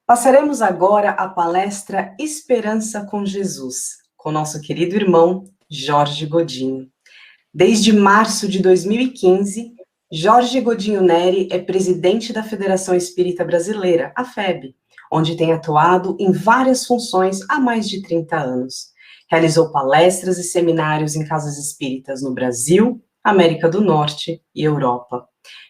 Passaremos agora à palestra Esperança com Jesus, com nosso querido irmão Jorge Godinho. Desde março de 2015, Jorge Godinho Neri é presidente da Federação Espírita Brasileira, a FEB, onde tem atuado em várias funções há mais de 30 anos. Realizou palestras e seminários em casas espíritas no Brasil, América do Norte e Europa.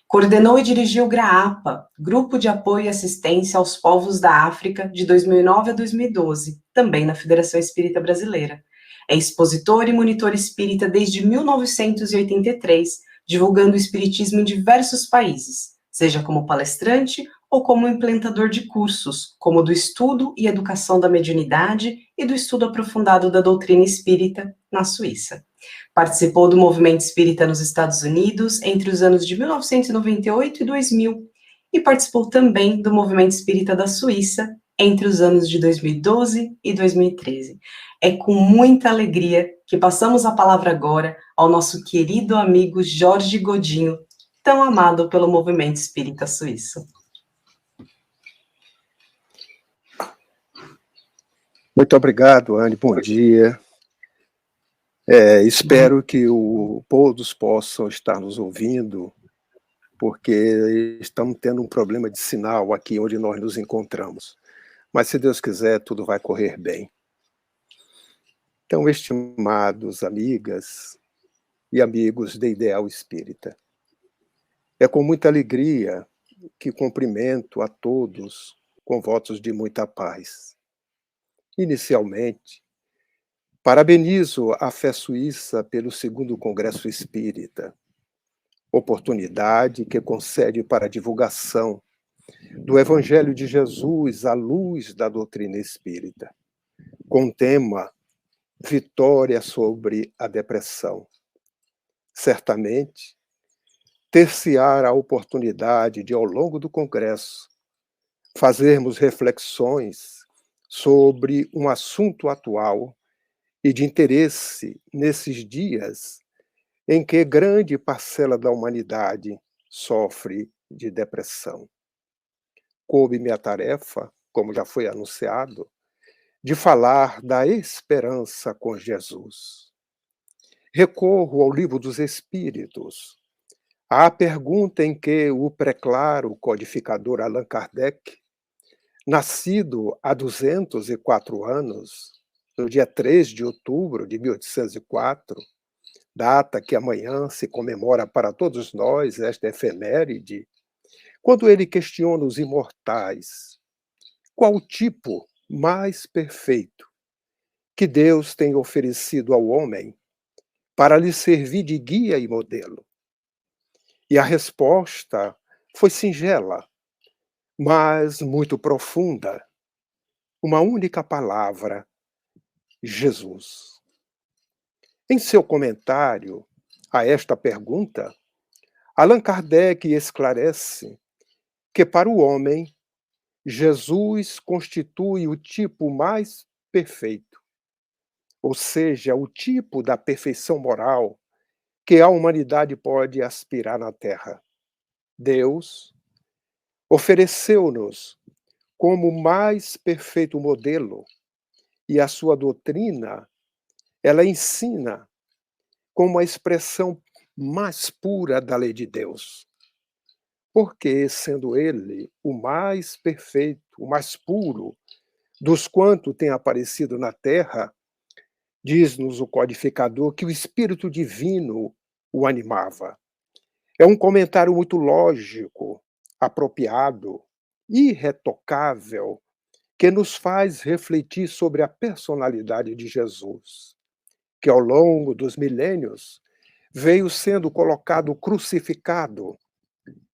Coordenou e dirigiu o GRAAPA, Grupo de Apoio e Assistência aos Povos da África, de 2009 a 2012, também na Federação Espírita Brasileira. É expositor e monitor espírita desde 1983, divulgando o espiritismo em diversos países, seja como palestrante ou como implantador de cursos, como do estudo e educação da mediunidade e do estudo aprofundado da doutrina espírita na Suíça. Participou do movimento espírita nos Estados Unidos entre os anos de 1998 e 2000, e participou também do movimento espírita da Suíça entre os anos de 2012 e 2013. É com muita alegria que passamos a palavra agora ao nosso querido amigo Jorge Godinho, tão amado pelo movimento espírita suíço. Muito obrigado, Anne. Bom dia. Espero que todos possam estar nos ouvindo, porque estamos tendo um problema de sinal aqui onde nós nos encontramos. Mas, se Deus quiser, tudo vai correr bem. Então, estimados amigas e amigos de Ideal Espírita, é com muita alegria que cumprimento a todos com votos de muita paz. Inicialmente, parabenizo a Fé Suíça pelo 2º Congresso Espírita, oportunidade que concede para a divulgação do Evangelho de Jesus à luz da doutrina espírita, com o tema Vitória sobre a Depressão. Certamente, ter-se-á a oportunidade de, ao longo do Congresso, fazermos reflexões sobre um assunto atual e de interesse nesses dias em que grande parcela da humanidade sofre de depressão. Coube-me a tarefa, como já foi anunciado, de falar da esperança com Jesus. Recorro ao Livro dos Espíritos, à pergunta em que o preclaro codificador Allan Kardec, nascido há 204 anos, no dia 3 de outubro de 1804, data que amanhã se comemora para todos nós, esta efeméride, quando ele questiona os imortais, qual o tipo mais perfeito que Deus tem oferecido ao homem para lhe servir de guia e modelo? E a resposta foi singela, mas muito profunda. Uma única palavra: Jesus. Em seu comentário a esta pergunta, Allan Kardec esclarece que, para o homem, Jesus constitui o tipo mais perfeito, ou seja, o tipo da perfeição moral que a humanidade pode aspirar na Terra. Deus ofereceu-nos como o mais perfeito modelo, e a sua doutrina, ela ensina como a expressão mais pura da lei de Deus. Porque, sendo ele o mais perfeito, o mais puro dos quantos têm aparecido na Terra, diz-nos o codificador que o Espírito Divino o animava. É um comentário muito lógico, apropriado, irretocável, que nos faz refletir sobre a personalidade de Jesus, que ao longo dos milênios veio sendo colocado crucificado,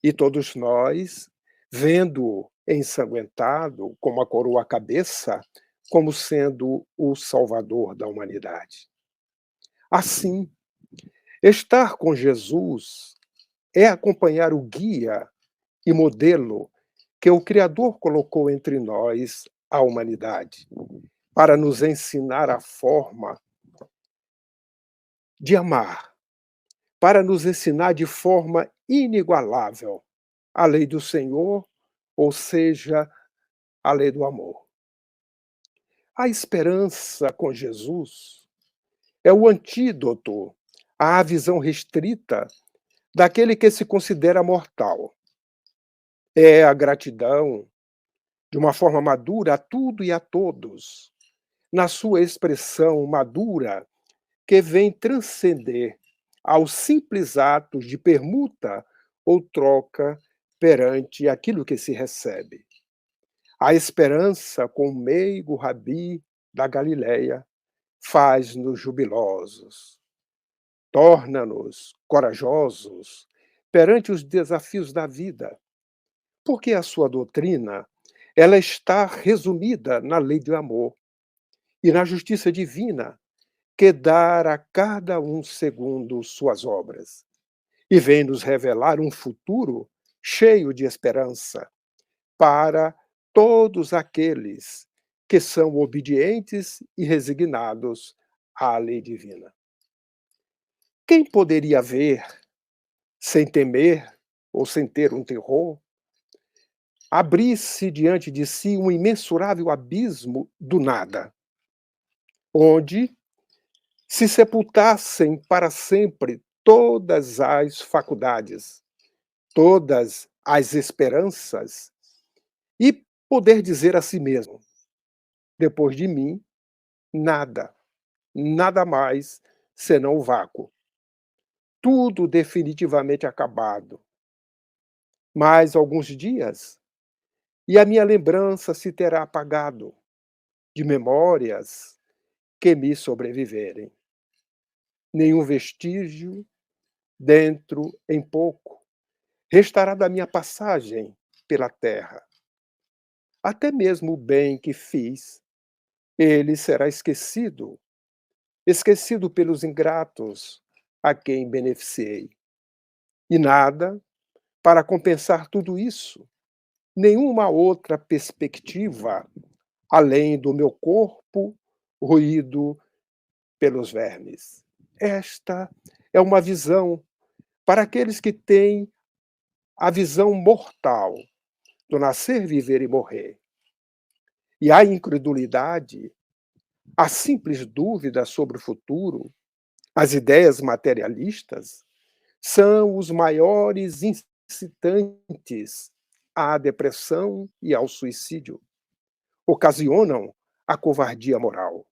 e todos nós, vendo-o ensanguentado, com uma coroa à cabeça, como sendo o Salvador da humanidade. Assim, estar com Jesus é acompanhar o guia e modelo que o Criador colocou entre nós, a humanidade, para nos ensinar a forma de amar, para nos ensinar de forma inigualável a lei do Senhor, ou seja, a lei do amor. A esperança com Jesus é o antídoto à visão restrita daquele que se considera mortal. É a gratidão, de uma forma madura, a tudo e a todos, na sua expressão madura, que vem transcender aos simples atos de permuta ou troca perante aquilo que se recebe. A esperança com o meigo rabi da Galileia faz-nos jubilosos, torna-nos corajosos perante os desafios da vida, porque a sua doutrina, ela está resumida na lei do amor e na justiça divina, que dar a cada um segundo suas obras, e vem nos revelar um futuro cheio de esperança para todos aqueles que são obedientes e resignados à lei divina. Quem poderia ver, sem temer ou sem ter um terror, abrir-se diante de si um imensurável abismo do nada, onde se sepultassem para sempre todas as faculdades, todas as esperanças, e poder dizer a si mesmo: depois de mim, nada, nada mais senão o vácuo. Tudo definitivamente acabado. Mais alguns dias, e a minha lembrança se terá apagado de memórias que me sobreviverem. Nenhum vestígio, dentro em pouco, restará da minha passagem pela terra. Até mesmo o bem que fiz, ele será esquecido, esquecido pelos ingratos a quem beneficiei. E nada para compensar tudo isso, nenhuma outra perspectiva além do meu corpo roído pelos vermes. Esta é uma visão para aqueles que têm a visão mortal do nascer, viver e morrer. E a incredulidade, a simples dúvida sobre o futuro, as ideias materialistas, são os maiores incitantes à depressão e ao suicídio. Ocasionam a covardia moral.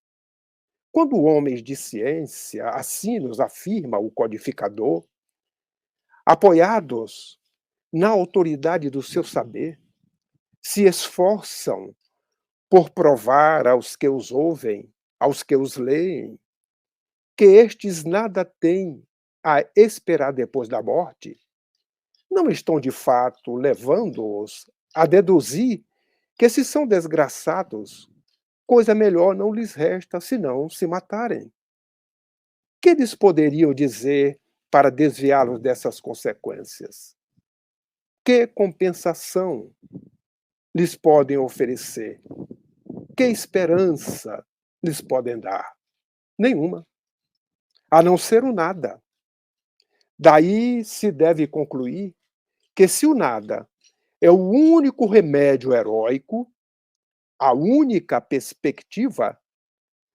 Quando homens de ciência, assim nos afirma o codificador, apoiados na autoridade do seu saber, se esforçam por provar aos que os ouvem, aos que os leem, que estes nada têm a esperar depois da morte, não estão de fato levando-os a deduzir que, se são desgraçados, coisa melhor não lhes resta senão se matarem. Que eles poderiam dizer para desviá-los dessas consequências? Que compensação lhes podem oferecer? Que esperança lhes podem dar? Nenhuma, a não ser o nada. Daí se deve concluir que, se o nada é o único remédio heróico, a única perspectiva,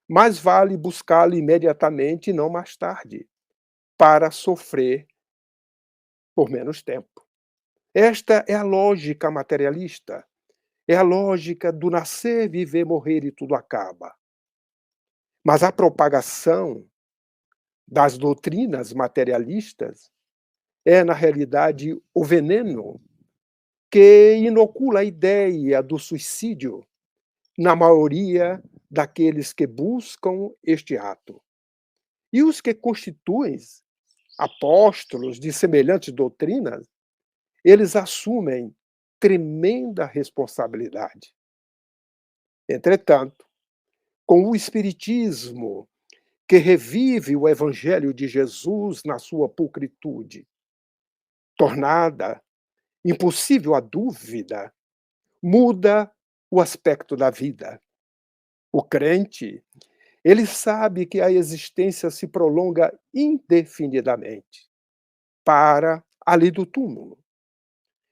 mais vale buscá-lo imediatamente e não mais tarde, para sofrer por menos tempo. Esta é a lógica materialista, é a lógica do nascer, viver, morrer e tudo acaba. Mas a propagação das doutrinas materialistas é, na realidade, o veneno que inocula a ideia do suicídio na maioria daqueles que buscam este ato. E os que constituem apóstolos de semelhantes doutrinas, eles assumem tremenda responsabilidade. Entretanto, com o Espiritismo, que revive o Evangelho de Jesus na sua pulcritude, tornada impossível a dúvida, muda o aspecto da vida. O crente, ele sabe que a existência se prolonga indefinidamente para ali do túmulo,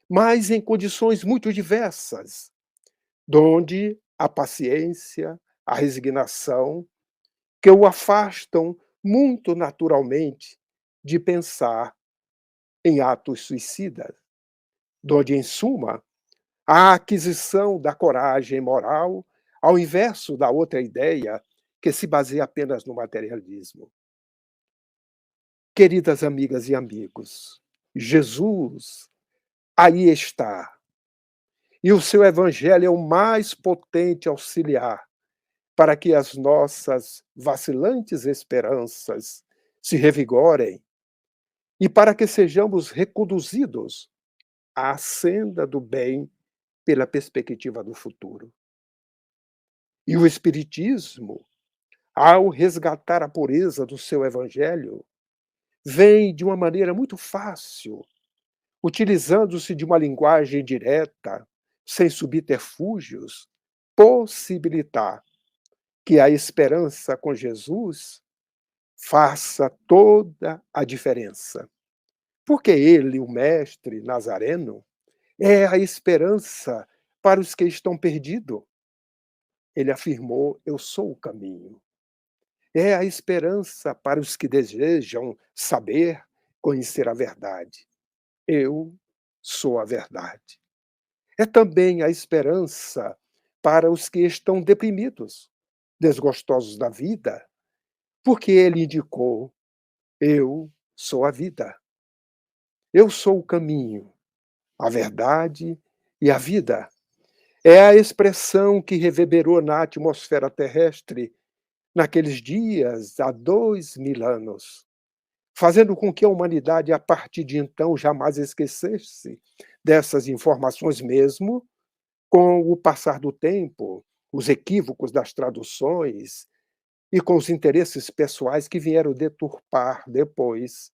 mas em condições muito diversas, donde a paciência, a resignação, que o afastam muito naturalmente de pensar em atos suicidas, donde, em suma, a aquisição da coragem moral, ao inverso da outra ideia, que se baseia apenas no materialismo. Queridas amigas e amigos, Jesus aí está, e o seu evangelho é o mais potente auxiliar para que as nossas vacilantes esperanças se revigorem e para que sejamos reconduzidos à senda do bem pela perspectiva do futuro. E o Espiritismo, ao resgatar a pureza do seu evangelho, vem de uma maneira muito fácil, utilizando-se de uma linguagem direta, sem subterfúgios, possibilitar que a esperança com Jesus faça toda a diferença. Porque ele, o mestre nazareno, é a esperança para os que estão perdidos. Ele afirmou: Eu sou o caminho. É a esperança para os que desejam saber, conhecer a verdade. Eu sou a verdade. É também a esperança para os que estão deprimidos, desgostosos da vida, porque ele indicou: Eu sou a vida. Eu sou o caminho, a verdade e a vida. É a expressão que reverberou na atmosfera terrestre naqueles dias há 2000 anos, fazendo com que a humanidade, a partir de então, jamais esquecesse dessas informações mesmo com o passar do tempo, os equívocos das traduções e com os interesses pessoais que vieram deturpar depois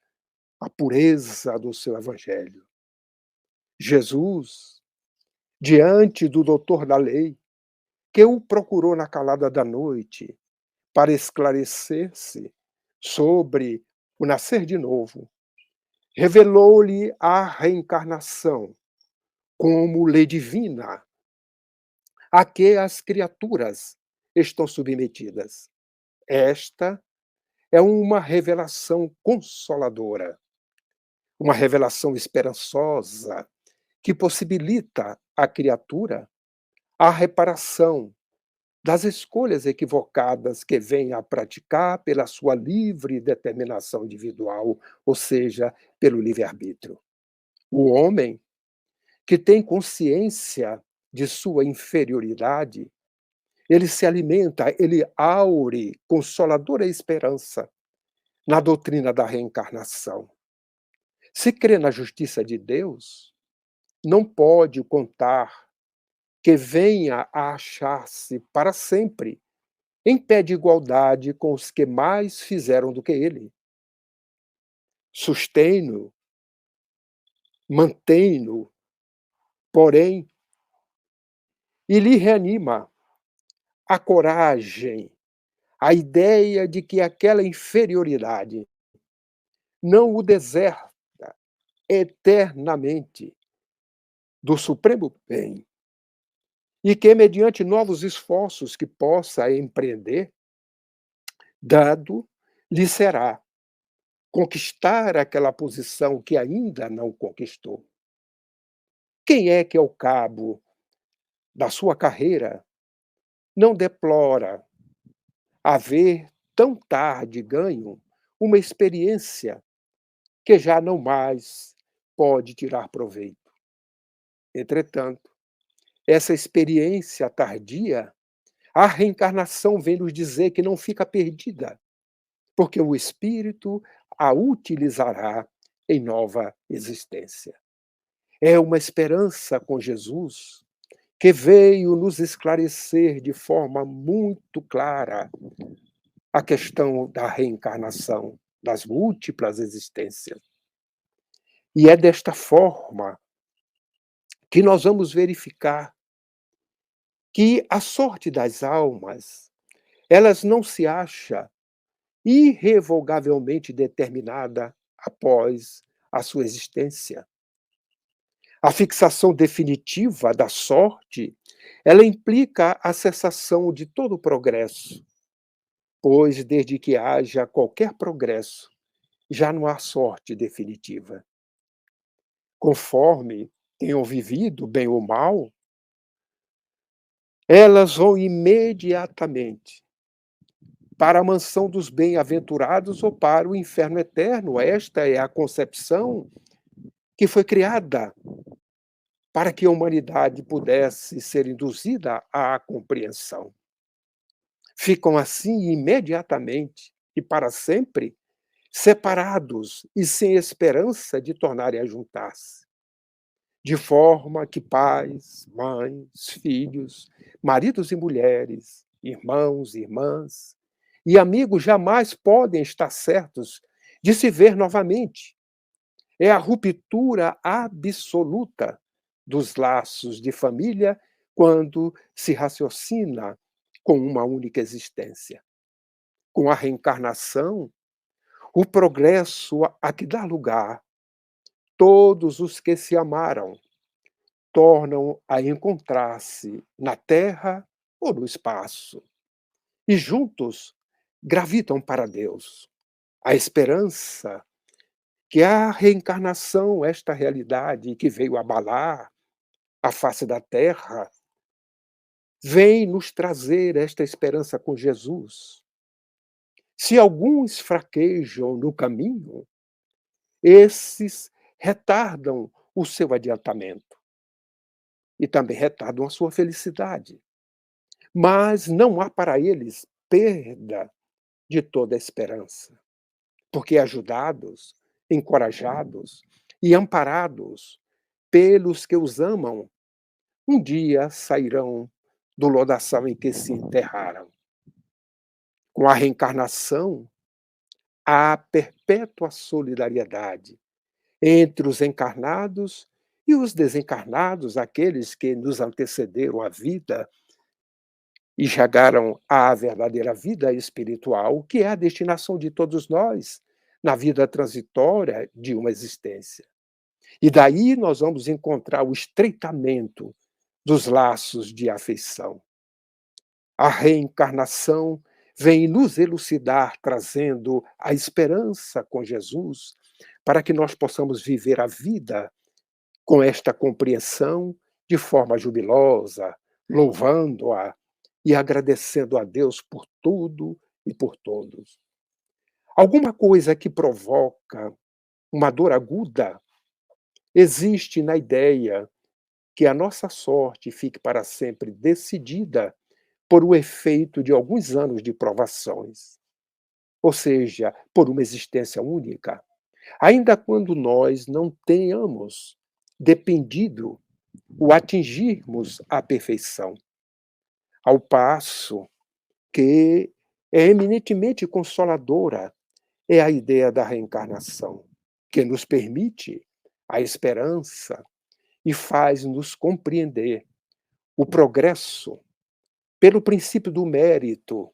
a pureza do seu evangelho. Jesus, diante do doutor da lei, que o procurou na calada da noite para esclarecer-se sobre o nascer de novo, revelou-lhe a reencarnação como lei divina a que as criaturas estão submetidas. Esta é uma revelação consoladora, uma revelação esperançosa que possibilita à criatura a reparação das escolhas equivocadas que vem a praticar pela sua livre determinação individual, ou seja, pelo livre-arbítrio. O homem que tem consciência de sua inferioridade, ele se alimenta, ele aure consoladora esperança na doutrina da reencarnação. Se crê na justiça de Deus, não pode contar que venha a achar-se para sempre em pé de igualdade com os que mais fizeram do que ele. Sustém-no, mantém-no, porém, e lhe reanima a coragem, a ideia de que aquela inferioridade não o deserta eternamente do supremo bem e que, mediante novos esforços que possa empreender, dado lhe será conquistar aquela posição que ainda não conquistou. Quem é que, ao cabo da sua carreira, não deplora haver tão tarde ganho uma experiência que já não mais pode tirar proveito? Entretanto, essa experiência tardia, a reencarnação vem nos dizer que não fica perdida, porque o espírito a utilizará em nova existência. É uma esperança com Jesus que veio nos esclarecer de forma muito clara a questão da reencarnação, das múltiplas existências. E é desta forma que nós vamos verificar que a sorte das almas, elas não se acha irrevogavelmente determinada após a sua existência. A fixação definitiva da sorte, ela implica a cessação de todo o progresso, pois desde que haja qualquer progresso, já não há sorte definitiva. Conforme tenham vivido, bem ou mal, elas vão imediatamente para a mansão dos bem-aventurados ou para o inferno eterno. Esta é a concepção que foi criada para que a humanidade pudesse ser induzida à compreensão. Ficam assim imediatamente e para sempre separados e sem esperança de tornarem a juntar-se. De forma que pais, mães, filhos, maridos e mulheres, irmãos e irmãs e amigos jamais podem estar certos de se ver novamente. É a ruptura absoluta dos laços de família quando se raciocina com uma única existência. Com a reencarnação, o progresso a que dá lugar, todos os que se amaram tornam a encontrar-se na Terra ou no espaço, e juntos gravitam para Deus. A esperança que a reencarnação, esta realidade que veio abalar a face da Terra, vem nos trazer esta esperança com Jesus. Se alguns fraquejam no caminho, esses retardam o seu adiantamento e também retardam a sua felicidade. Mas não há para eles perda de toda a esperança, porque ajudados, encorajados e amparados pelos que os amam, um dia sairão do lodaçal em que se enterraram. Com a reencarnação, há perpétua solidariedade entre os encarnados e os desencarnados, aqueles que nos antecederam à vida e chegaram à verdadeira vida espiritual, que é a destinação de todos nós na vida transitória de uma existência. E daí nós vamos encontrar o estreitamento dos laços de afeição. A reencarnação vem nos elucidar, trazendo a esperança com Jesus, para que nós possamos viver a vida com esta compreensão de forma jubilosa, louvando-a e agradecendo a Deus por tudo e por todos. Alguma coisa que provoca uma dor aguda existe na ideia que a nossa sorte fique para sempre decidida por o efeito de alguns anos de provações, ou seja, por uma existência única, ainda quando nós não tenhamos dependido o atingirmos a perfeição. Ao passo que é eminentemente consoladora é a ideia da reencarnação, que nos permite a esperança e faz-nos compreender o progresso pelo princípio do mérito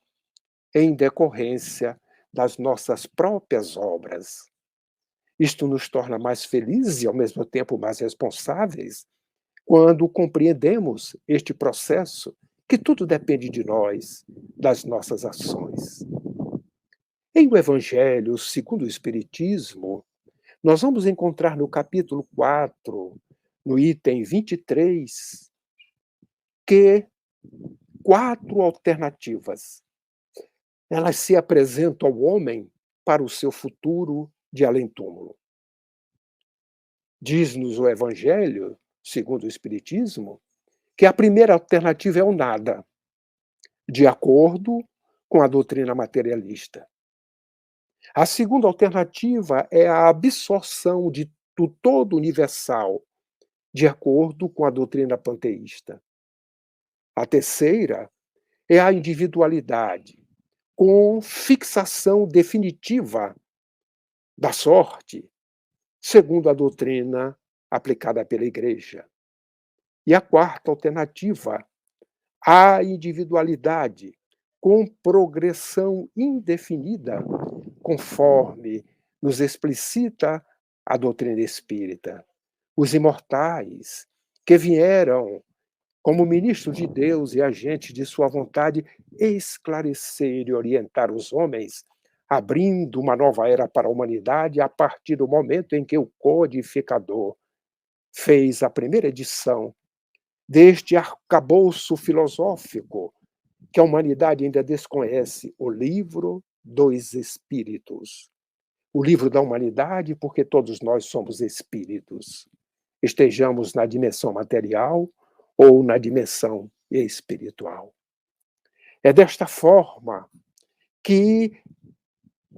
em decorrência das nossas próprias obras. Isto nos torna mais felizes e, ao mesmo tempo, mais responsáveis quando compreendemos este processo, que tudo depende de nós, das nossas ações. Em o Evangelho segundo o Espiritismo, nós vamos encontrar no capítulo 4, no item 23, que 4 alternativas elas se apresentam ao homem para o seu futuro de além-túmulo. Diz-nos o Evangelho, segundo o Espiritismo, que a primeira alternativa é o nada, de acordo com a doutrina materialista. A segunda alternativa é a absorção do todo universal, de acordo com a doutrina panteísta. A terceira é a individualidade, com fixação definitiva da sorte, segundo a doutrina aplicada pela Igreja. E a quarta alternativa, a individualidade, com progressão indefinida, conforme nos explicita a doutrina espírita, os imortais, que vieram como ministros de Deus e agentes de sua vontade, esclarecer e orientar os homens, abrindo uma nova era para a humanidade a partir do momento em que o codificador fez a primeira edição deste arcabouço filosófico que a humanidade ainda desconhece, o livro dos espíritos. O livro da humanidade, porque todos nós somos espíritos, estejamos na dimensão material ou na dimensão espiritual. É desta forma que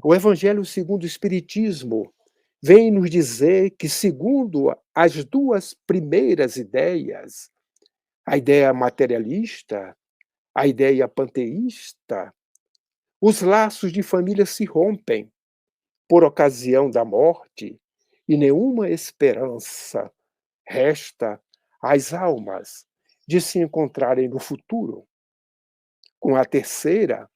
o Evangelho segundo o Espiritismo vem nos dizer que, segundo as duas primeiras ideias, a ideia materialista, a ideia panteísta, os laços de família se rompem por ocasião da morte e nenhuma esperança resta às almas de se encontrarem no futuro. Com a terceira,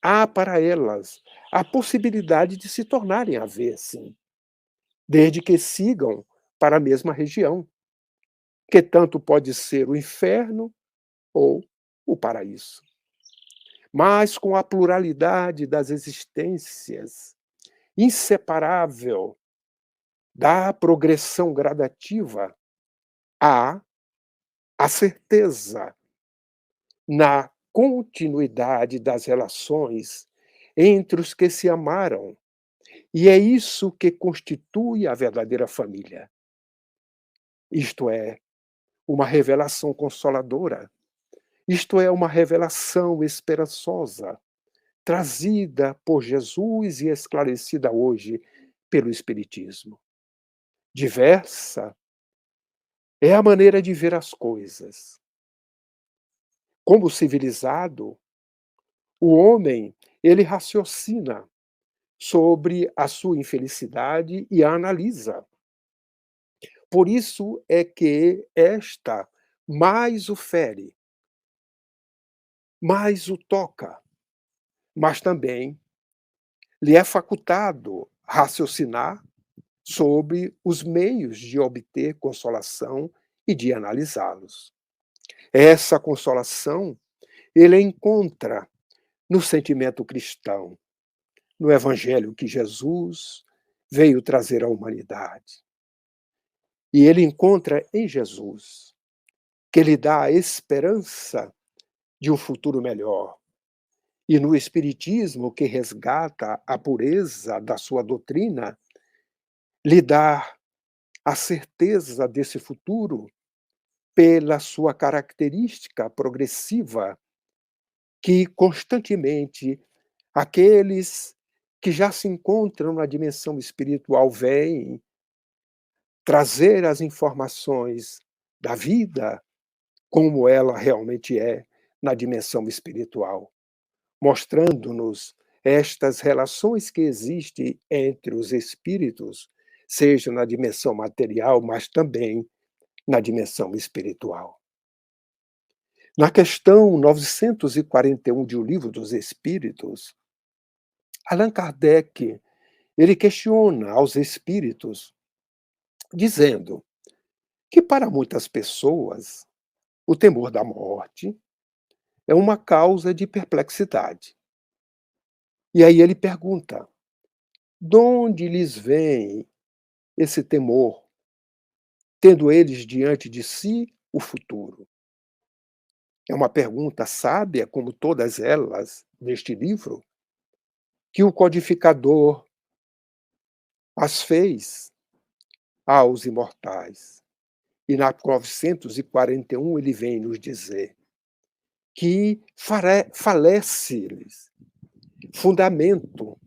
há para elas a possibilidade de se tornarem a ver, sim, desde que sigam para a mesma região, que tanto pode ser o inferno ou o paraíso. Mas com a pluralidade das existências, inseparável da progressão gradativa, há a certeza na continuidade das relações entre os que se amaram. E é isso que constitui a verdadeira família. Isto é, uma revelação consoladora. Isto é, uma revelação esperançosa, trazida por Jesus e esclarecida hoje pelo Espiritismo. Diversa é a maneira de ver as coisas. Como civilizado, o homem, ele raciocina sobre a sua infelicidade e a analisa. Por isso é que esta mais o fere, mais o toca, mas também lhe é facultado raciocinar sobre os meios de obter consolação e de analisá-los. Essa consolação ele encontra no sentimento cristão, no evangelho que Jesus veio trazer à humanidade. E ele encontra em Jesus, que lhe dá a esperança de um futuro melhor. E no Espiritismo, que resgata a pureza da sua doutrina, lhe dá a certeza desse futuro pela sua característica progressiva, que constantemente aqueles que já se encontram na dimensão espiritual vêm trazer as informações da vida como ela realmente é na dimensão espiritual, mostrando-nos estas relações que existem entre os espíritos, seja na dimensão material, mas também na dimensão espiritual. Na questão 941 de O Livro dos Espíritos, Allan Kardec ele questiona aos espíritos, dizendo que para muitas pessoas o temor da morte é uma causa de perplexidade. E aí ele pergunta: de onde lhes vem esse temor, tendo eles diante de si o futuro? É uma pergunta sábia, como todas elas neste livro, que o codificador as fez aos imortais. E na 941 ele vem nos dizer que falece-lhes fundamento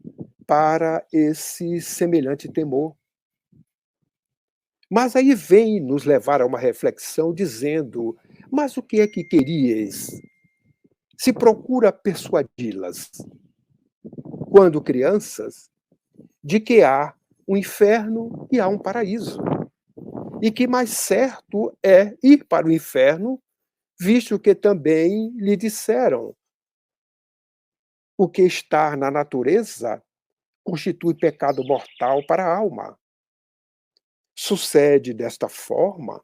para esse semelhante temor. Mas aí vem nos levar a uma reflexão dizendo: mas o que é que queríeis? Se procura persuadi-las, quando crianças, de que há um inferno e há um paraíso. E que mais certo é ir para o inferno, visto que também lhe disseram: o que está na natureza constitui pecado mortal para a alma. Sucede desta forma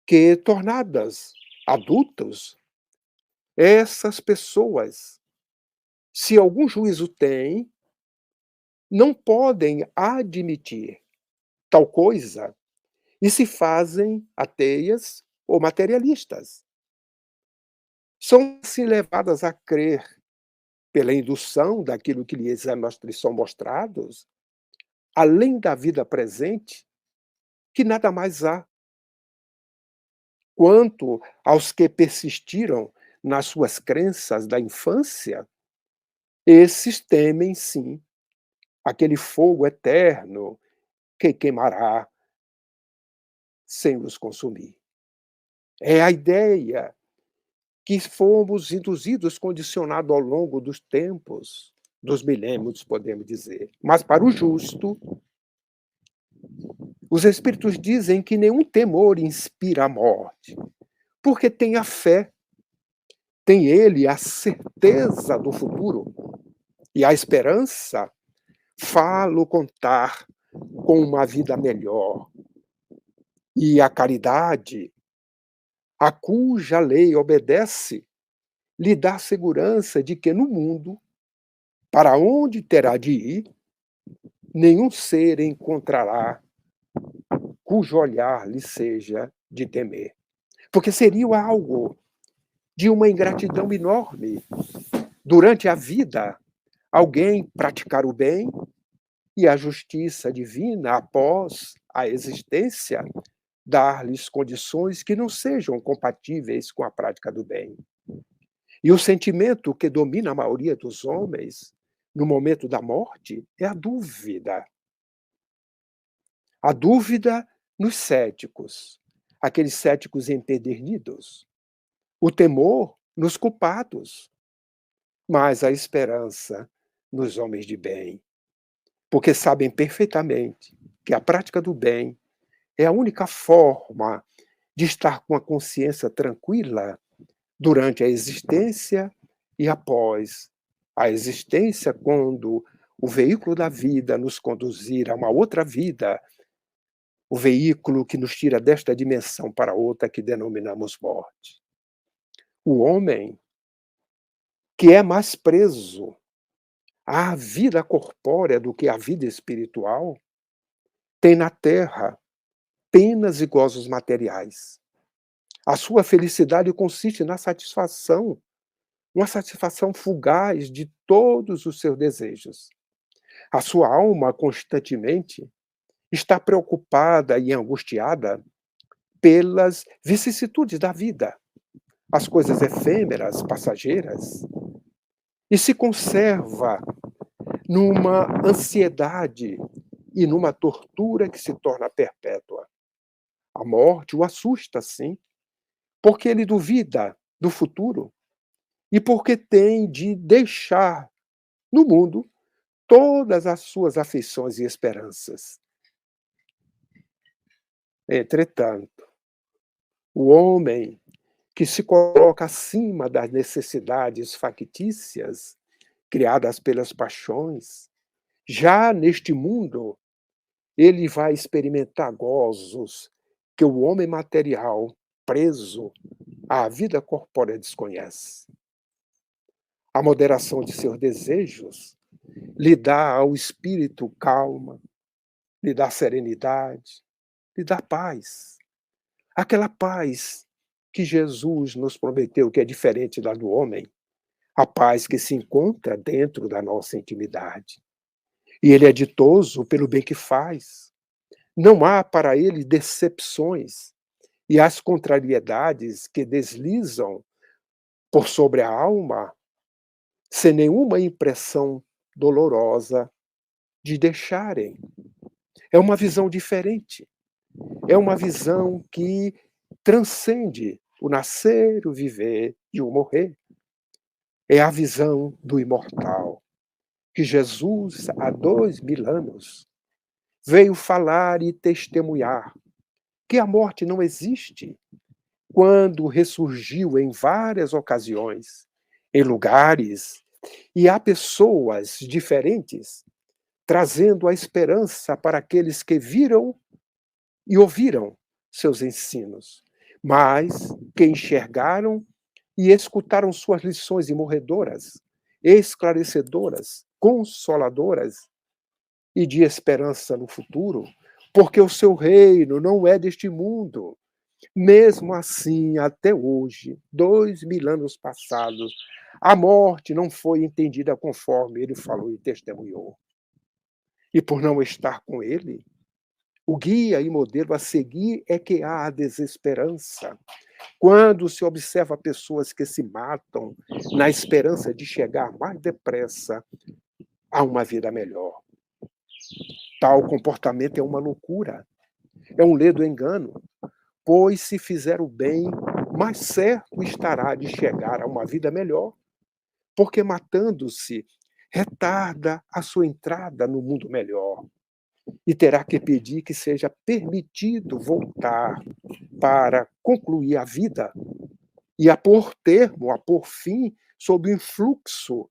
que, tornadas adultos, essas pessoas, se algum juízo têm, não podem admitir tal coisa e se fazem ateias ou materialistas. São assim levadas a crer, pela indução daquilo que lhes são mostrados, além da vida presente, que nada mais há. Quanto aos que persistiram nas suas crenças da infância, esses temem sim aquele fogo eterno que queimará sem os consumir. É a ideia que fomos induzidos, condicionados ao longo dos tempos, dos milênios, podemos dizer. Mas para o justo, os Espíritos dizem que nenhum temor inspira a morte, porque tem a fé, tem ele a certeza do futuro e a esperança fala contar com uma vida melhor. E a caridade, a cuja lei obedece, lhe dá segurança de que no mundo, para onde terá de ir, nenhum ser encontrará cujo olhar lhe seja de temer. Porque seria algo de uma ingratidão enorme durante a vida alguém praticar o bem e a justiça divina, após a existência, dar-lhes condições que não sejam compatíveis com a prática do bem. E o sentimento que domina a maioria dos homens no momento da morte é a dúvida. A dúvida nos céticos, aqueles céticos empedernidos. O temor nos culpados, mas a esperança nos homens de bem, porque sabem perfeitamente que a prática do bem é a única forma de estar com a consciência tranquila durante a existência e após a existência, quando o veículo da vida nos conduzir a uma outra vida, o veículo que nos tira desta dimensão para outra que denominamos morte. O homem que é mais preso à vida corpórea do que à vida espiritual, tem na terra penas e gozos materiais. A sua felicidade consiste na satisfação, uma satisfação fugaz de todos os seus desejos. A sua alma constantemente está preocupada e angustiada pelas vicissitudes da vida, as coisas efêmeras, passageiras, e se conserva numa ansiedade e numa tortura que se torna perpétua. A morte o assusta, sim, porque ele duvida do futuro e porque tem de deixar no mundo todas as suas afeições e esperanças. Entretanto, o homem que se coloca acima das necessidades factícias criadas pelas paixões, já neste mundo, ele vai experimentar gozos que o homem material, preso à vida corpórea, desconhece. A moderação de seus desejos lhe dá ao espírito calma, lhe dá serenidade, lhe dá paz. Aquela paz que Jesus nos prometeu, que é diferente da do homem, a paz que se encontra dentro da nossa intimidade. E ele é ditoso pelo bem que faz. Não há para ele decepções e as contrariedades que deslizam por sobre a alma, sem nenhuma impressão dolorosa de deixarem. É uma visão diferente. É uma visão que transcende o nascer, o viver e o morrer. É a visão do imortal, que Jesus, há 2000 anos, veio falar e testemunhar que a morte não existe, quando ressurgiu em várias ocasiões, em lugares, e há pessoas diferentes, trazendo a esperança para aqueles que viram e ouviram seus ensinos, mas que enxergaram e escutaram suas lições imorredoras, esclarecedoras, consoladoras e de esperança no futuro, porque o seu reino não é deste mundo. Mesmo assim, até hoje, 2000 anos passados, a morte não foi entendida conforme ele falou e testemunhou. E por não estar com ele, o guia e modelo a seguir é que há a desesperança. Quando se observa pessoas que se matam na esperança de chegar mais depressa a uma vida melhor. Tal comportamento é uma loucura, é um ledo engano, pois se fizer o bem, mais certo estará de chegar a uma vida melhor, porque matando-se retarda a sua entrada no mundo melhor e terá que pedir que seja permitido voltar para concluir a vida e a pôr termo, a pôr fim sob o influxo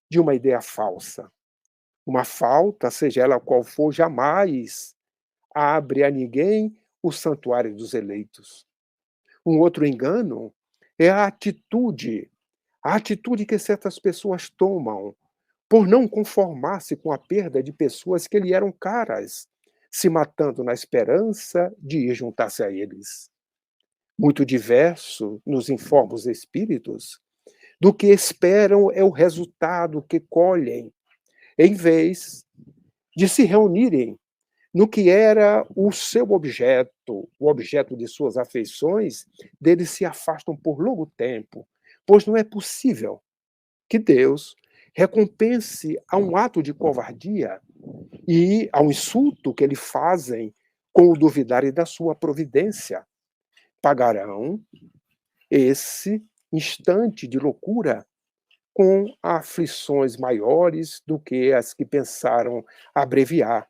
de uma ideia falsa. Uma falta, seja ela qual for, jamais abre a ninguém o santuário dos eleitos. Um outro engano é a atitude que certas pessoas tomam por não conformar-se com a perda de pessoas que lhe eram caras, se matando na esperança de ir juntar-se a eles. Muito diverso, nos informa os espíritos, do que esperam é o resultado que colhem, em vez de se reunirem no que era o seu objeto, o objeto de suas afeições, deles se afastam por longo tempo, pois não é possível que Deus recompense a um ato de covardia e ao insulto que eles fazem com o duvidarem da sua providência. Pagarão esse instante de loucura com aflições maiores do que as que pensaram abreviar,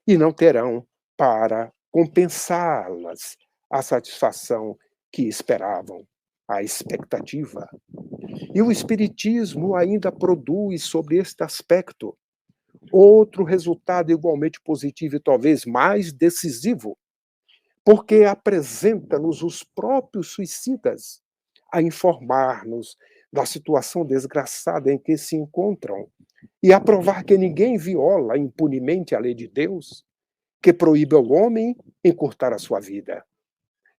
e não terão para compensá-las a satisfação que esperavam, a expectativa. E o Espiritismo ainda produz sobre este aspecto outro resultado igualmente positivo e talvez mais decisivo, porque apresenta-nos os próprios suicidas a informar-nos da situação desgraçada em que se encontram e a provar que ninguém viola impunemente a lei de Deus, que proíbe ao homem encurtar a sua vida.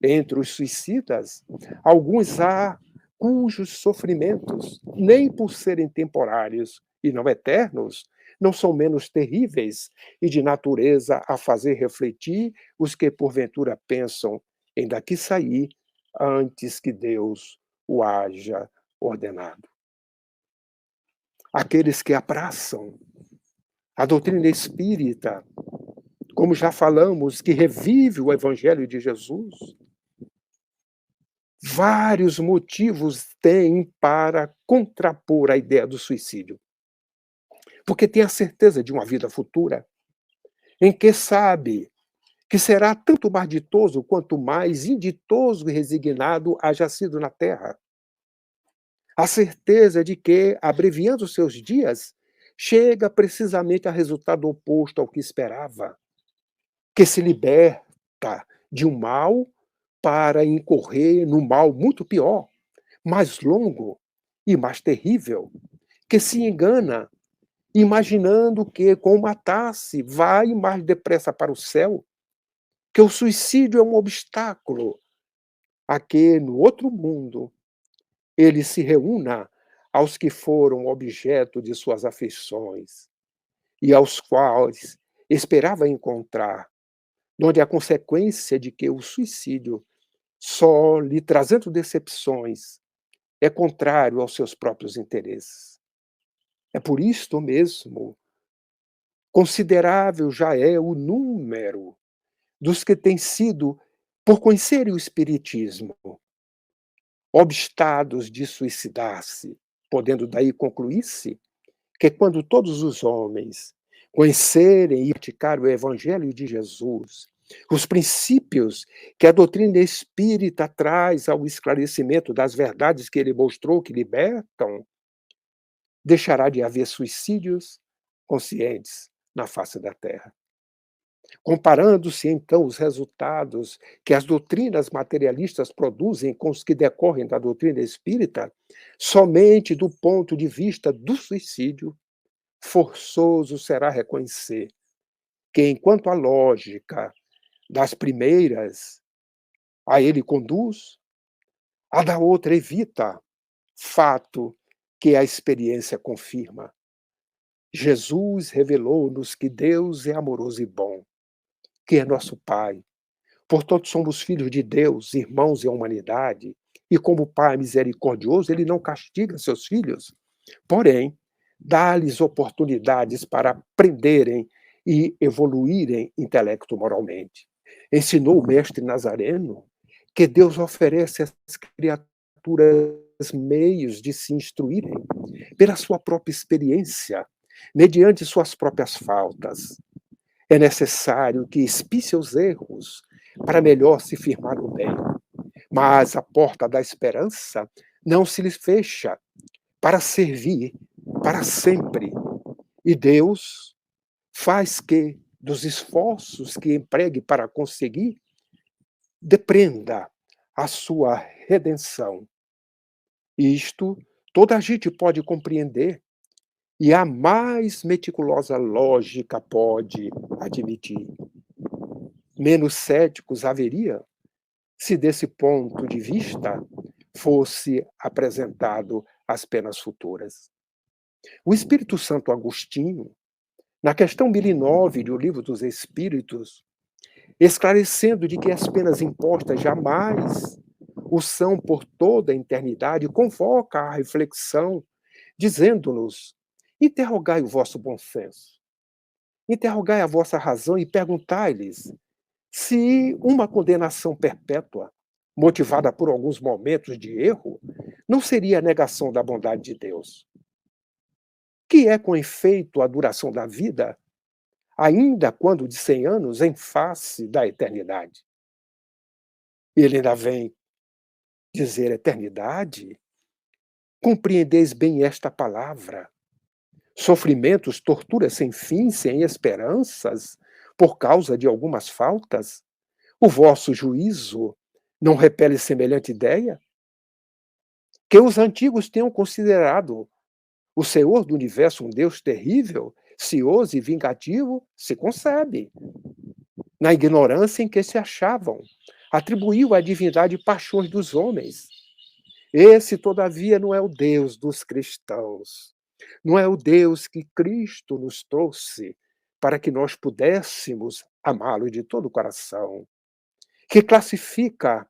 Entre os suicidas, alguns há cujos sofrimentos, nem por serem temporários e não eternos, não são menos terríveis e de natureza a fazer refletir os que porventura pensam em daqui sair antes que Deus o haja ordenado. Aqueles que abraçam a doutrina espírita, como já falamos, que revive o Evangelho de Jesus, vários motivos têm para contrapor a ideia do suicídio. Porque tem a certeza de uma vida futura, em que sabe que será tanto mais ditoso quanto mais inditoso e resignado haja sido na terra. A certeza de que, abreviando seus dias, chega precisamente a resultado oposto ao que esperava, que se liberta de um mal para incorrer num mal muito pior, mais longo e mais terrível, que se engana, imaginando que, com matar-se, vai mais depressa para o céu, que o suicídio é um obstáculo a que, no outro mundo, ele se reúna aos que foram objeto de suas afeições e aos quais esperava encontrar, onde a consequência de que o suicídio, só lhe trazendo decepções, é contrário aos seus próprios interesses. É por isto mesmo, considerável já é o número dos que têm sido, por conhecerem o Espiritismo, obstados de suicidar-se, podendo daí concluir-se que quando todos os homens conhecerem e praticar o Evangelho de Jesus, os princípios que a doutrina espírita traz ao esclarecimento das verdades que ele mostrou que libertam, deixará de haver suicídios conscientes na face da terra. Comparando-se, então, os resultados que as doutrinas materialistas produzem com os que decorrem da doutrina espírita, somente do ponto de vista do suicídio, forçoso será reconhecer que, enquanto a lógica das primeiras a ele conduz, a da outra evita, fato que a experiência confirma. Jesus revelou-nos que Deus é amoroso e bom, que é nosso Pai. Portanto, somos filhos de Deus, irmãos em humanidade, e como Pai misericordioso, ele não castiga seus filhos, porém, dá-lhes oportunidades para aprenderem e evoluírem intelecto-moralmente. Ensinou o mestre Nazareno que Deus oferece às criaturas meios de se instruírem pela sua própria experiência, mediante suas próprias faltas. É necessário que expie seus erros para melhor se firmar no bem. Mas a porta da esperança não se lhes fecha para servir para sempre. E Deus faz que, dos esforços que empregue para conseguir, dependa a sua redenção. Isto toda a gente pode compreender e a mais meticulosa lógica pode admitir. Menos céticos haveria se desse ponto de vista fosse apresentado as penas futuras. O Espírito Santo Agostinho, na questão 1009 do Livro dos Espíritos, esclarecendo de que as penas impostas jamais o são por toda a eternidade, convoca a reflexão, dizendo-nos: interrogai o vosso bom senso, interrogai a vossa razão e perguntai-lhes se uma condenação perpétua, motivada por alguns momentos de erro, não seria a negação da bondade de Deus. Que é, com efeito, a duração da vida, ainda quando de 100 anos, em face da eternidade. E ele ainda vem dizer eternidade? Compreendeis bem esta palavra. Sofrimentos, torturas sem fim, sem esperanças, por causa de algumas faltas? O vosso juízo não repele semelhante ideia? Que os antigos tenham considerado o Senhor do universo um Deus terrível, cioso e vingativo, se concebe. Na ignorância em que se achavam, atribuiu à divindade paixões dos homens. Esse, todavia, não é o Deus dos cristãos. Não é o Deus que Cristo nos trouxe para que nós pudéssemos amá-lo de todo o coração, que classifica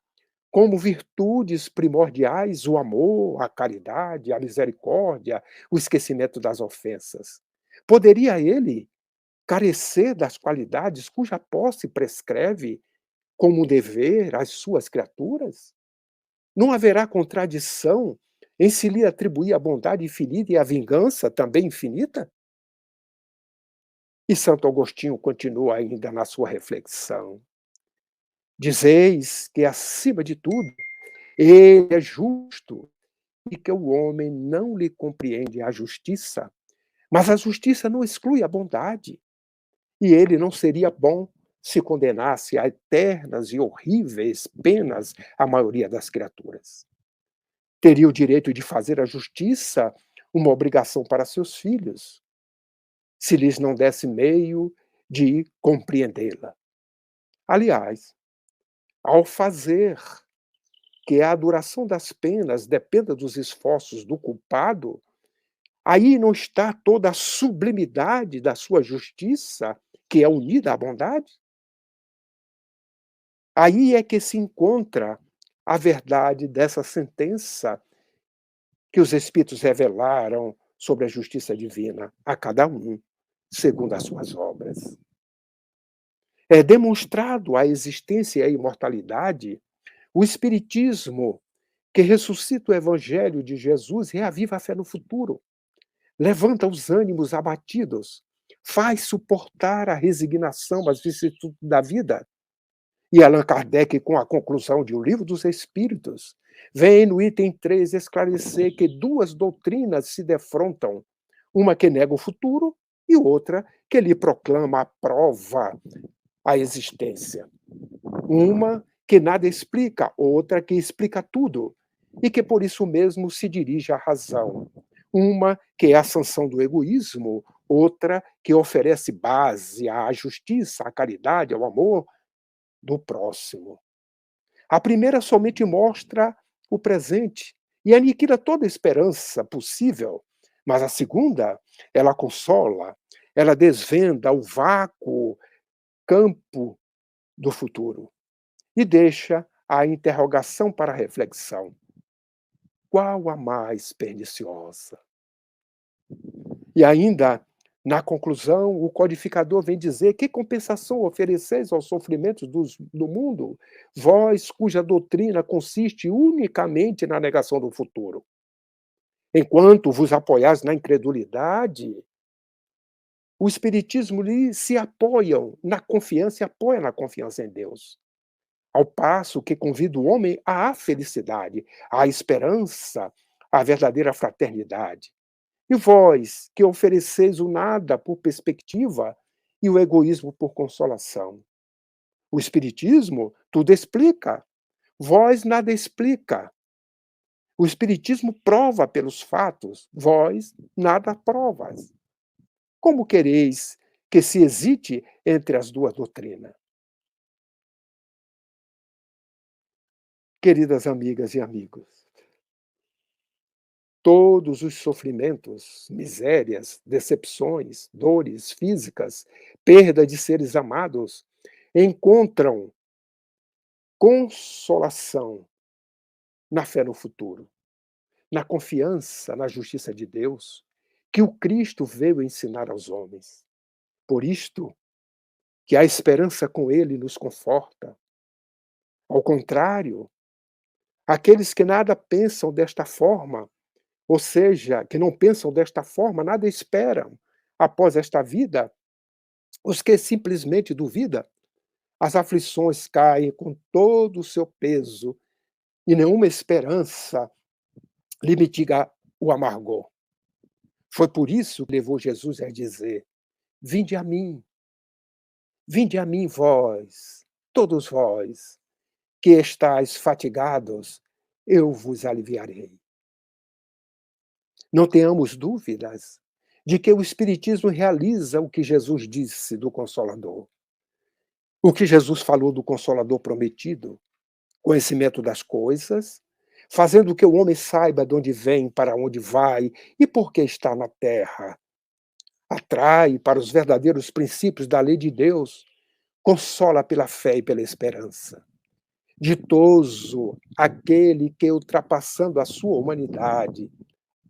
como virtudes primordiais o amor, a caridade, a misericórdia, o esquecimento das ofensas. Poderia ele carecer das qualidades cuja posse prescreve como um dever às suas criaturas? Não haverá contradição em se lhe atribuir a bondade infinita e a vingança também infinita? E Santo Agostinho continua ainda na sua reflexão. Dizeis que, acima de tudo, ele é justo e que o homem não lhe compreende a justiça, mas a justiça não exclui a bondade. E ele não seria bom se condenasse a eternas e horríveis penas a maioria das criaturas. Teria o direito de fazer a justiça uma obrigação para seus filhos, se lhes não desse meio de compreendê-la. Aliás, ao fazer que a duração das penas dependa dos esforços do culpado, aí não está toda a sublimidade da sua justiça, que é unida à bondade? Aí é que se encontra a verdade dessa sentença que os Espíritos revelaram sobre a justiça divina a cada um, segundo as suas obras. É demonstrado a existência e a imortalidade, o Espiritismo, que ressuscita o Evangelho de Jesus, reaviva a fé no futuro, levanta os ânimos abatidos, faz suportar a resignação às vicissitudes da vida. E Allan Kardec, com a conclusão de O Livro dos Espíritos, vem no item 3 esclarecer que duas doutrinas se defrontam, uma que nega o futuro e outra que lhe proclama a prova a existência. Uma que nada explica, outra que explica tudo, e que por isso mesmo se dirige à razão. Uma que é a sanção do egoísmo, outra que oferece base à justiça, à caridade, ao amor do próximo. A primeira somente mostra o presente e aniquila toda esperança possível, mas a segunda, ela consola, ela desvenda o vácuo, campo do futuro e deixa a interrogação para a reflexão. Qual a mais perniciosa? E ainda, na conclusão, o codificador vem dizer: que compensação ofereceis aos sofrimentos do mundo, vós cuja doutrina consiste unicamente na negação do futuro? Enquanto vos apoiais na incredulidade, o Espiritismo se apoia na confiança em Deus. Ao passo que convida o homem à felicidade, à esperança, à verdadeira fraternidade. E vós, que ofereceis o nada por perspectiva e o egoísmo por consolação. O Espiritismo tudo explica, vós nada explica. O Espiritismo prova pelos fatos, vós nada provas. Como quereis que se hesite entre as duas doutrinas? Queridas amigas e amigos, todos os sofrimentos, misérias, decepções, dores físicas, perda de seres amados, encontram consolação na fé no futuro, na confiança na justiça de Deus, que o Cristo veio ensinar aos homens. Por isto, que a esperança com ele nos conforta. Ao contrário, aqueles que nada pensam desta forma, ou seja, que não pensam desta forma, nada esperam após esta vida, os que simplesmente duvidam, as aflições caem com todo o seu peso e nenhuma esperança lhe mitiga o amargor. Foi por isso que levou Jesus a dizer: vinde a mim vós, todos vós, que estáis fatigados, eu vos aliviarei. Não tenhamos dúvidas de que o Espiritismo realiza o que Jesus disse do Consolador. O que Jesus falou do Consolador prometido, conhecimento das coisas, fazendo que o homem saiba de onde vem, para onde vai e por que está na terra. Atrai para os verdadeiros princípios da lei de Deus, consola pela fé e pela esperança. Ditoso aquele que, ultrapassando a sua humanidade,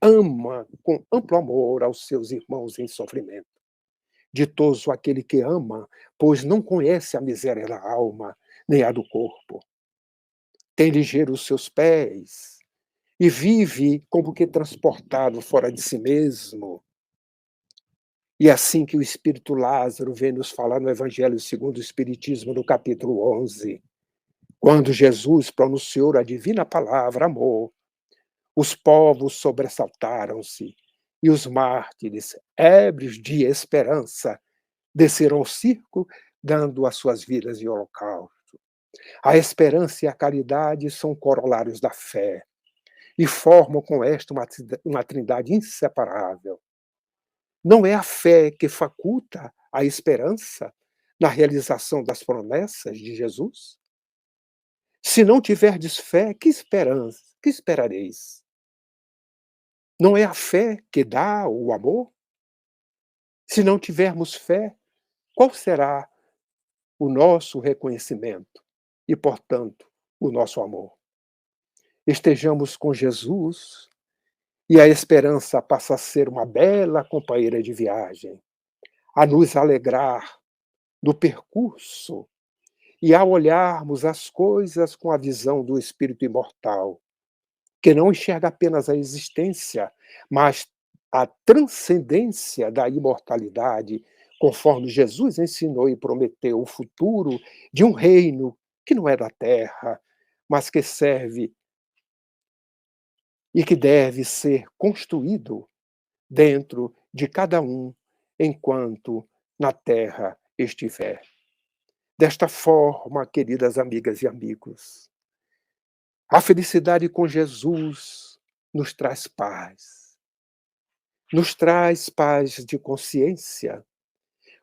ama com amplo amor aos seus irmãos em sofrimento. Ditoso aquele que ama, pois não conhece a miséria da alma, nem a do corpo. Tem ligeiro os seus pés e vive como que transportado fora de si mesmo. E assim que o Espírito Lázaro vem nos falar no Evangelho segundo o Espiritismo, no capítulo 11, quando Jesus pronunciou a divina palavra amor, os povos sobressaltaram-se e os mártires, ébrios de esperança, desceram ao circo, dando as suas vidas em holocausto. A esperança e a caridade são corolários da fé e formam com esta uma trindade inseparável. Não é a fé que faculta a esperança na realização das promessas de Jesus? Se não tiverdes fé, que esperança, que esperareis? Não é a fé que dá o amor? Se não tivermos fé, qual será o nosso reconhecimento e, portanto, o nosso amor? Estejamos com Jesus e a esperança passa a ser uma bela companheira de viagem, a nos alegrar do percurso e a olharmos as coisas com a visão do espírito imortal, que não enxerga apenas a existência, mas a transcendência da imortalidade, conforme Jesus ensinou e prometeu o futuro de um reino que não é da terra, mas que serve e que deve ser construído dentro de cada um enquanto na terra estiver. Desta forma, queridas amigas e amigos, a felicidade com Jesus nos traz paz de consciência.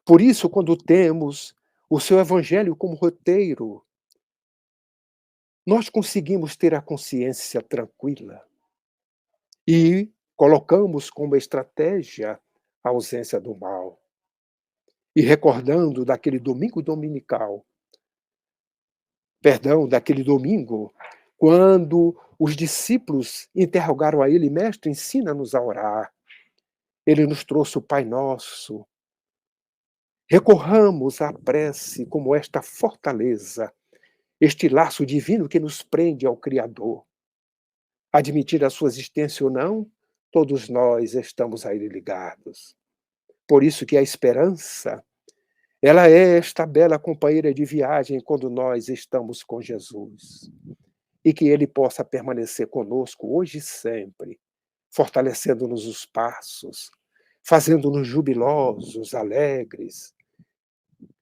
Por isso, quando temos o seu evangelho como roteiro, nós conseguimos ter a consciência tranquila e colocamos como estratégia a ausência do mal. E recordando daquele domingo dominical, daquele domingo, quando os discípulos interrogaram a ele: Mestre, ensina-nos a orar. Ele nos trouxe o Pai Nosso. Recorramos à prece como esta fortaleza, este laço divino que nos prende ao Criador. Admitir a sua existência ou não, todos nós estamos a ele ligados. Por isso que a esperança, ela é esta bela companheira de viagem quando nós estamos com Jesus. E que ele possa permanecer conosco hoje e sempre, fortalecendo-nos os passos, fazendo-nos jubilosos, alegres,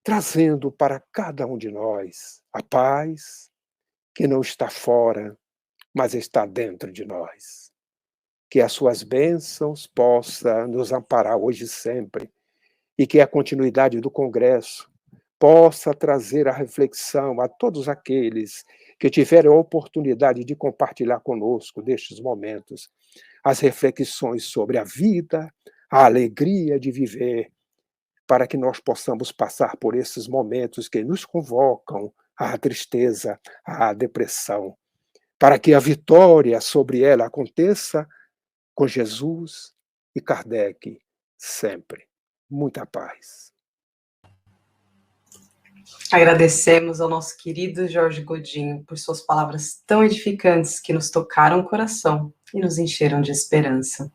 trazendo para cada um de nós a paz que não está fora, mas está dentro de nós. Que as suas bênçãos possam nos amparar hoje e sempre, e que a continuidade do Congresso possa trazer a reflexão a todos aqueles que tiveram a oportunidade de compartilhar conosco nestes momentos as reflexões sobre a vida, a alegria de viver, para que nós possamos passar por esses momentos que nos convocam à tristeza, à depressão, para que a vitória sobre ela aconteça com Jesus e Kardec sempre. Muita paz. Agradecemos ao nosso querido Jorge Godinho por suas palavras tão edificantes que nos tocaram o coração e nos encheram de esperança.